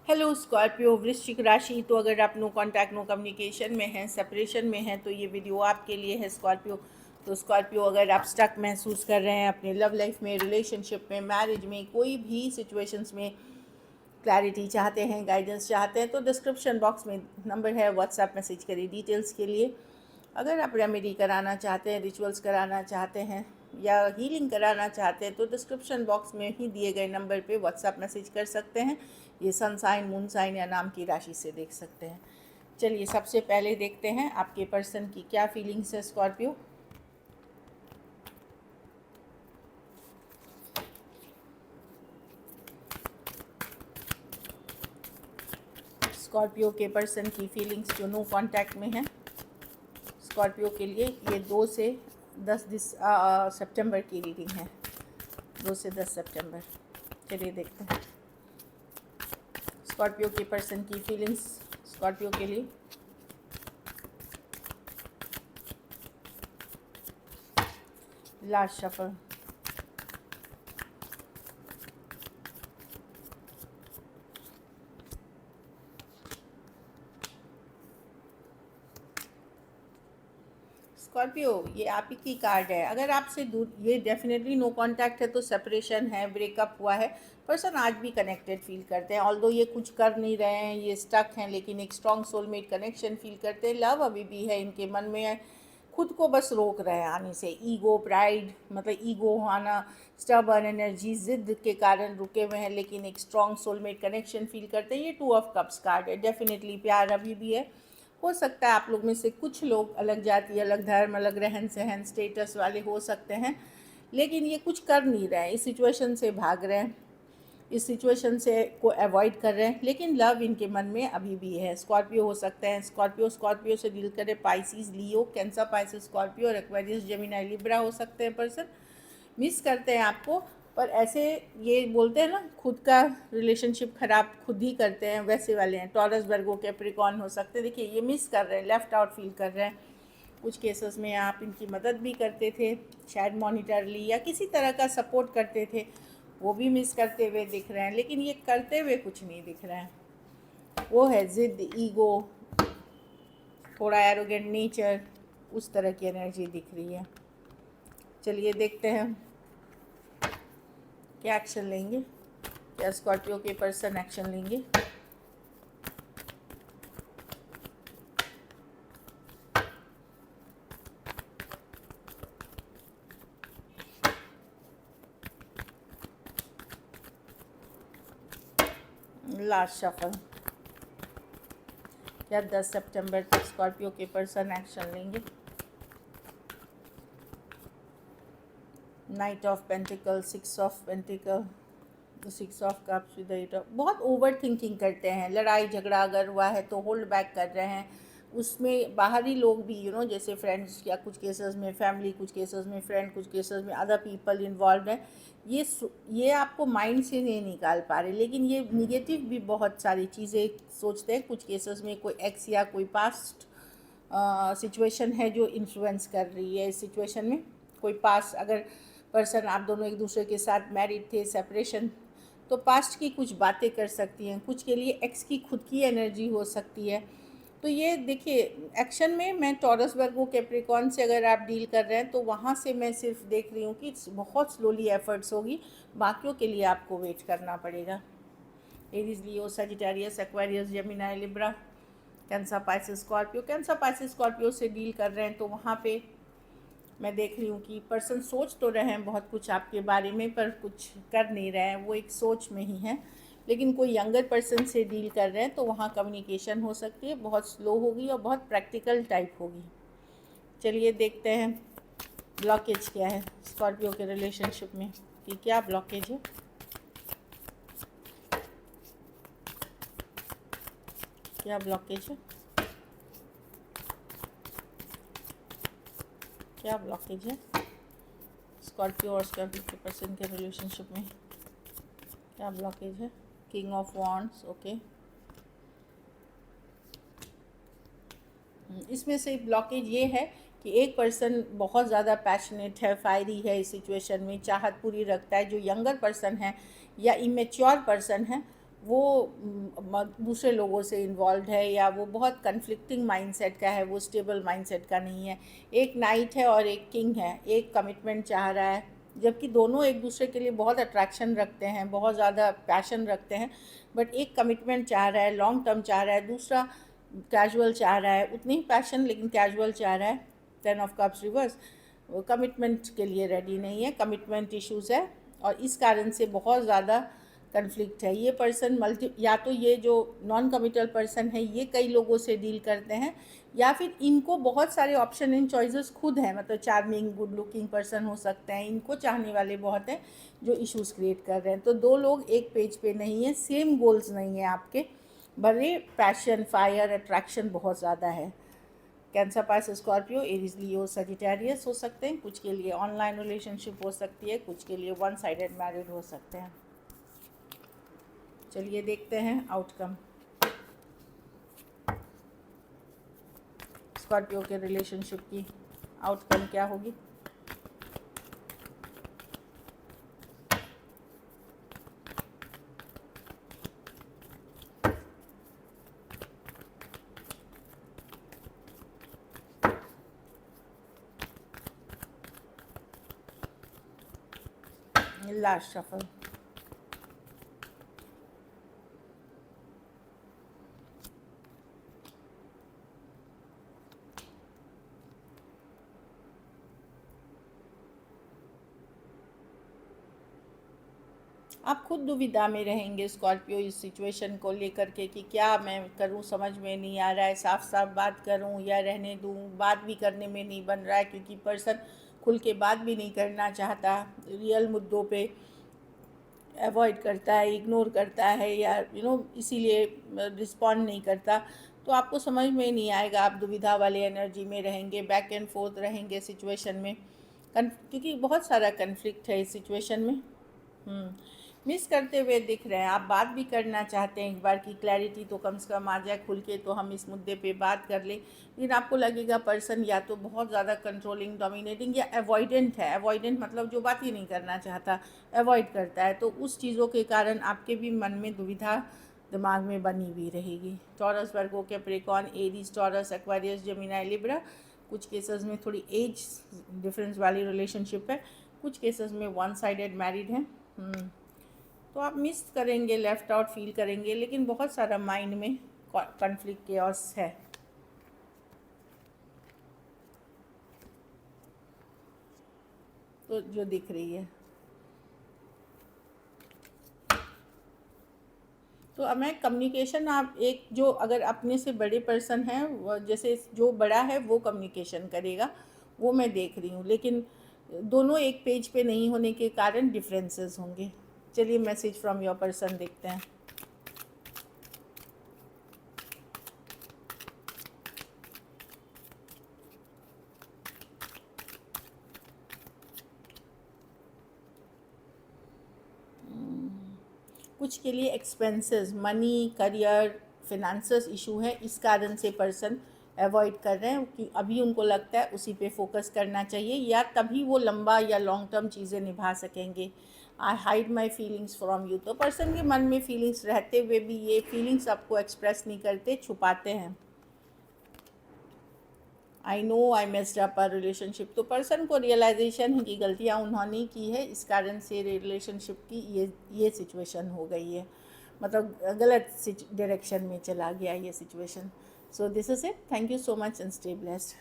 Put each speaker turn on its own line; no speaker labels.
Hello Scorpio वृश्चिक राशि। तो अगर आप नो कांटेक्ट नो कम्युनिकेशन में हैं, सेपरेशन में हैं, तो ये वीडियो आपके लिए है स्कॉर्पियो। तो स्कॉर्पियो, अगर आप स्टक महसूस कर रहे हैं अपने लव लाइफ में, रिलेशनशिप में, मैरिज में, कोई भी सिचुएशंस में क्लैरिटी चाहते हैं, गाइडेंस चाहते हैं, तो डिस्क्रिप्शन बॉक्स में नंबर है, व्हाट्सएप मैसेज करिए डिटेल्स के लिए। अगर आप रेमेडी कराना चाहते हैं, रिचुअल्स कराना चाहते हैं या हीलिंग कराना चाहते हैं, तो डिस्क्रिप्शन बॉक्स में ही दिए गए नंबर पे व्हाट्सएप मैसेज कर सकते हैं। ये सन साइन, मून साइन या नाम की राशि से देख सकते हैं। चलिए सबसे पहले देखते हैं आपके पर्सन की क्या फीलिंग्स है स्कॉर्पियो। स्कॉर्पियो के पर्सन की फीलिंग्स जो नो कांटेक्ट में है स्कॉर्पियो के लिए, ये 2 से 10 सितंबर की रीडिंग है। 2 से 10 सितंबर। चलिए देखते हैं स्कॉर्पियो के पर्सन की फीलिंग्स स्कॉर्पियो के लिए। Last shuffle. स्कॉर्पियो, ये आप ही की कार्ड है। अगर आपसे दूर, ये डेफिनेटली नो कांटेक्ट है, तो सेपरेशन है, ब्रेकअप हुआ है। पर्सन आज भी कनेक्टेड फील करते हैं, ऑल्दो ये कुछ कर नहीं रहे हैं, ये स्टक हैं, लेकिन एक स्ट्रॉन्ग सोलमेट कनेक्शन फील करते हैं। लव अभी भी है इनके मन में, खुद को बस रोक रहे हैं आने से। ईगो, प्राइड, मतलब ईगो आना, स्टबर्न एनर्जी, जिद के कारण रुके हुए हैं, लेकिन एक स्ट्रॉन्ग सोलमेट कनेक्शन फील करते हैं। ये 2 ऑफ कप्स कार्ड है। डेफिनेटली प्यार अभी भी है। हो सकता है आप लोग में से कुछ लोग अलग जाति, अलग धर्म, अलग रहन सहन, स्टेटस वाले हो सकते हैं, लेकिन ये कुछ कर नहीं रहे हैं, इस सिचुएशन से भाग रहे हैं, इस सिचुएशन से को अवॉइड कर रहे हैं, लेकिन लव इनके मन में अभी भी है। स्कॉर्पियो हो सकते हैं, स्कॉर्पियो से डील करे पाइसिस, लियो, कैंसर, पाइसिस, स्कॉर्पियो और एक्वेरियस, जेमिनी, लिब्रा हो सकते हैं पर्सन। मिस करते हैं आपको, पर ऐसे ये बोलते हैं ना, खुद का रिलेशनशिप ख़राब खुद ही करते हैं, वैसे वाले हैं। टॉरस, वर्गो, कैप्रिकॉर्न हो सकते हैं। देखिए ये मिस कर रहे हैं, लेफ़्ट आउट फील कर रहे हैं। कुछ केसेस में आप इनकी मदद भी करते थे, शायद मॉनिटरली या किसी तरह का सपोर्ट करते थे, वो भी मिस करते हुए दिख रहे हैं, लेकिन ये करते हुए कुछ नहीं दिख रहे हैं। वो है ज़िद, ईगो, थोड़ा एरोगेंट नेचर, उस तरह की एनर्जी दिख रही है। चलिए देखते हैं क्या एक्शन लेंगे, क्या स्कॉर्पियो के पर्सन एक्शन लेंगे। Last shuffle. क्या 10 सितंबर तक स्कॉर्पियो के पर्सन एक्शन लेंगे। Night of pentacle, 6 of pentacle, 6 of cups with the 8 of. बहुत ओवर थिंकिंग करते हैं, लड़ाई झगड़ा अगर हुआ है तो होल्ड बैक कर रहे हैं। उसमें बाहरी लोग भी, जैसे फ्रेंड्स, या कुछ केसेस में फैमिली, कुछ केसेस में फ्रेंड, कुछ केसेस में अदर पीपल इन्वॉल्व हैं। ये आपको माइंड से नहीं निकाल पा रहे, लेकिन ये निगेटिव भी बहुत सारी चीज़ें सोचते हैं। कुछ केसेस में कोई एक्स या कोई पास्ट सिचुएशन है जो इन्फ्लुएंस कर रही है इस सिचुएशन में। कोई पास्ट, अगर पर्सन, आप दोनों एक दूसरे के साथ मैरिड थे, सेपरेशन, तो पास्ट की कुछ बातें कर सकती हैं। कुछ के लिए एक्स की खुद की एनर्जी हो सकती है। तो ये देखिए, एक्शन में मैं टॉरस, वर्गो, कैप्रिकॉर्न से अगर आप डील कर रहे हैं, तो वहाँ से मैं सिर्फ देख रही हूँ कि बहुत स्लोली एफर्ट्स होगी, बाकियों के लिए आपको वेट करना पड़ेगा। Aries, Leo, Sagittarius, Aquarius, Gemini, Libra, Cancer, Pisces, Scorpio. Cancer, Pisces, Scorpio से डील कर रहे हैं, तो वहाँ पे मैं देख रही हूँ कि पर्सन सोच तो रहे हैं बहुत कुछ आपके बारे में, पर कुछ कर नहीं रहे हैं, वो एक सोच में ही हैं। लेकिन कोई यंगर पर्सन से डील कर रहे हैं, तो वहाँ कम्युनिकेशन हो सकती है, बहुत स्लो होगी और बहुत प्रैक्टिकल टाइप होगी। चलिए देखते हैं ब्लॉकेज क्या है स्कॉर्पियो के रिलेशनशिप में, कि क्या ब्लॉकेज है। क्या ब्लॉकेज है, क्या ब्लॉकेज है स्कॉर्पियो और स्कॉर्पियो के पर्सन के रिलेशनशिप में, क्या ब्लॉकेज है। King of wands, okay. इसमें से ब्लॉकेज ये है कि एक पर्सन बहुत ज़्यादा पैशनेट है, फायरी है, इस सिचुएशन में चाहत पूरी रखता है। जो यंगर पर्सन है या इमेच्योर पर्सन है, वो दूसरे लोगों से इन्वॉल्व है, या वो बहुत कन्फ्लिक्टिंग माइंडसेट का है, वो स्टेबल माइंडसेट का नहीं है। एक नाइट है और एक किंग है, एक कमिटमेंट चाह रहा है, जबकि दोनों एक दूसरे के लिए बहुत अट्रैक्शन रखते हैं, बहुत ज़्यादा पैशन रखते हैं, बट एक कमिटमेंट चाह रहा है, लॉन्ग टर्म चाह रहा है, दूसरा कैजुअल चाह रहा है, उतनी ही पैशन लेकिन कैजुअल चाह रहा है। 10 ऑफ कप्स रिवर्स, वो कमिटमेंट के लिए रेडी नहीं है, कमिटमेंट इश्यूज़ है, और इस कारण से बहुत ज़्यादा कन्फ्लिक्ट है। ये पर्सन या तो ये जो नॉन कमिटल पर्सन है ये कई लोगों से डील करते हैं, या फिर इनको बहुत सारे ऑप्शन एंड चॉइसेस खुद हैं, मतलब चार्मिंग गुड लुकिंग पर्सन हो सकते हैं, इनको चाहने वाले बहुत हैं जो इश्यूज़ क्रिएट कर रहे हैं। तो दो लोग एक पेज पे नहीं है, सेम गोल्स नहीं है आपके, बड़े पैशन फायर अट्रैक्शन बहुत ज़्यादा है। कैंसर पास स्कॉर्पियो एरीज लियो सजिटेरियस हो सकते हैं, कुछ के लिए ऑनलाइन रिलेशनशिप हो सकती है, कुछ के लिए वन साइडेड मैरिड हो सकते हैं। चलिए देखते हैं आउटकम स्कॉर्पियो के रिलेशनशिप की आउटकम क्या होगी। Last shuffle. आप खुद दुविधा में रहेंगे स्कॉर्पियो इस सिचुएशन को लेकर के कि क्या मैं करूं, समझ में नहीं आ रहा है, साफ साफ बात करूं या रहने दूं। बात भी करने में नहीं बन रहा है, क्योंकि पर्सन खुल के बात भी नहीं करना चाहता, रियल मुद्दों पे अवॉइड करता है, इग्नोर करता है, या इसीलिए रिस्पॉन्ड नहीं करता। तो आपको समझ में नहीं आएगा, आप दुविधा वाले एनर्जी में रहेंगे, बैक एंड फोर्थ रहेंगे सिचुएशन में, क्योंकि बहुत सारा कन्फ्लिक्ट है इस सिचुएशन में। मिस करते हुए दिख रहे हैं। आप बात भी करना चाहते हैं, एक बार की क्लैरिटी तो कम से कम आ जाए खुल के, तो हम इस मुद्दे पे बात कर लें, लेकिन आपको लगेगा पर्सन या तो बहुत ज़्यादा कंट्रोलिंग डोमिनेटिंग या अवॉइडेंट है। अवॉइडेंट मतलब जो बात ही नहीं करना चाहता, अवॉइड करता है। तो उस चीज़ों के कारण आपके भी मन में दुविधा दिमाग में बनी हुई रहेगी। Taurus, Virgo, Capricorn, Aries, Taurus, Aquarius, Gemini, Libra, कुछ केसेस में थोड़ी एज डिफरेंस वाली रिलेशनशिप है, कुछ केसेस में वन साइडेड मैरिड है। तो आप मिस करेंगे, लेफ़्ट आउट फील करेंगे, लेकिन बहुत सारा माइंड में कॉन्फ्लिक्ट केओस है। तो जो दिख रही है, तो हमें कम्युनिकेशन, आप एक जो अगर अपने से बड़े पर्सन हैं, जैसे जो बड़ा है वो कम्युनिकेशन करेगा, वो मैं देख रही हूँ, लेकिन दोनों एक पेज पे नहीं होने के कारण डिफरेंसेस होंगे। चलिए मैसेज फ्रॉम योर पर्सन देखते हैं। कुछ के लिए expenses, money, career, finances issue है, इस कारण से पर्सन अवॉइड कर रहे हैं कि अभी उनको लगता है उसी पे फोकस करना चाहिए, या तभी वो लंबा या लॉन्ग टर्म चीज़ें निभा सकेंगे। आई hide my feelings from you, तो पर्सन के मन में फीलिंग्स रहते हुए भी ये फीलिंग्स आपको एक्सप्रेस नहीं करते, छुपाते हैं। I know I messed up a relationship, तो पर्सन को रियलाइजेशन है कि गलतियाँ उन्होंने की है, इस कारण से रिलेशनशिप की ये सिचुएशन हो गई है, मतलब गलत डायरेक्शन में चला गया ये situation. So this is it, thank you so much and stay blessed.